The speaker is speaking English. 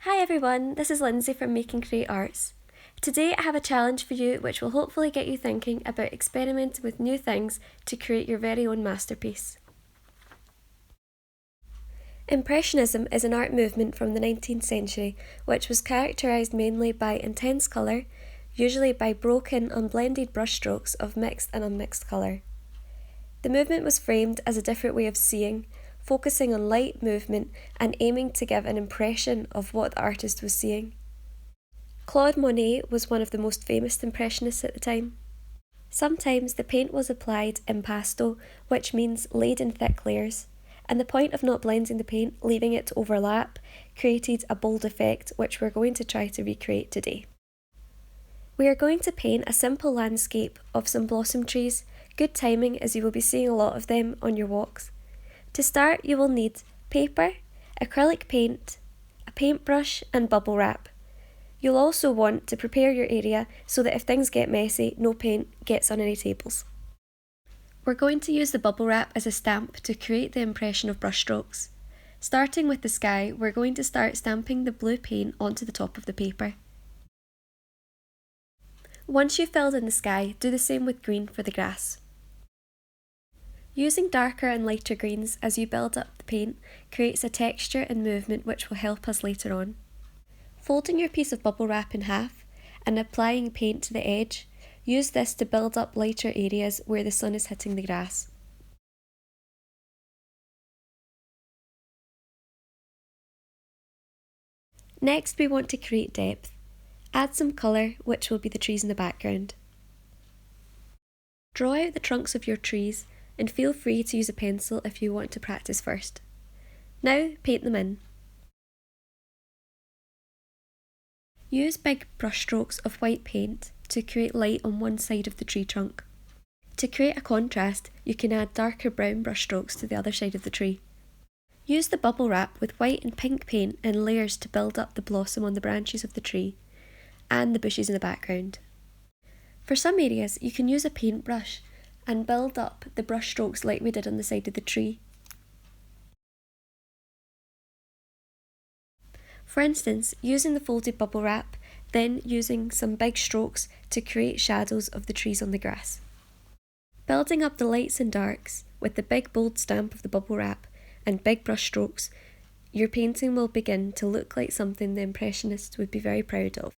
Hi everyone, this is Lindsay from MakeAndCreateArts. Today I have a challenge for you which will hopefully get you thinking about experimenting with new things to create your very own masterpiece. Impressionism is an art movement from the 19th century which was characterised mainly by intense colour, usually by broken, unblended brushstrokes of mixed and unmixed colour. The movement was framed as a different way of seeing, focusing on light movement and aiming to give an impression of what the artist was seeing. Claude Monet was one of the most famous Impressionists at the time. Sometimes the paint was applied impasto, which means laid in thick layers, and the point of not blending the paint, leaving it to overlap, created a bold effect which we're going to try to recreate today. We are going to paint a simple landscape of some blossom trees, good timing as you will be seeing a lot of them on your walks. To start, you will need paper, acrylic paint, a paintbrush and bubble wrap. You'll also want to prepare your area so that if things get messy, no paint gets on any tables. We're going to use the bubble wrap as a stamp to create the impression of brushstrokes. Starting with the sky, we're going to start stamping the blue paint onto the top of the paper. Once you've filled in the sky, do the same with green for the grass. Using darker and lighter greens as you build up the paint creates a texture and movement which will help us later on. Folding your piece of bubble wrap in half and applying paint to the edge, use this to build up lighter areas where the sun is hitting the grass. Next, we want to create depth. Add some colour, which will be the trees in the background. Draw out the trunks of your trees and feel free to use a pencil if you want to practice first. Now, paint them in. Use big brushstrokes of white paint to create light on one side of the tree trunk. To create a contrast, you can add darker brown brushstrokes to the other side of the tree. Use the bubble wrap with white and pink paint in layers to build up the blossom on the branches of the tree and the bushes in the background. For some areas, you can use a paintbrush and build up the brushstrokes like we did on the side of the tree. For instance, using the folded bubble wrap, then using some big strokes to create shadows of the trees on the grass. Building up the lights and darks with the big bold stamp of the bubble wrap and big brushstrokes, your painting will begin to look like something the Impressionists would be very proud of.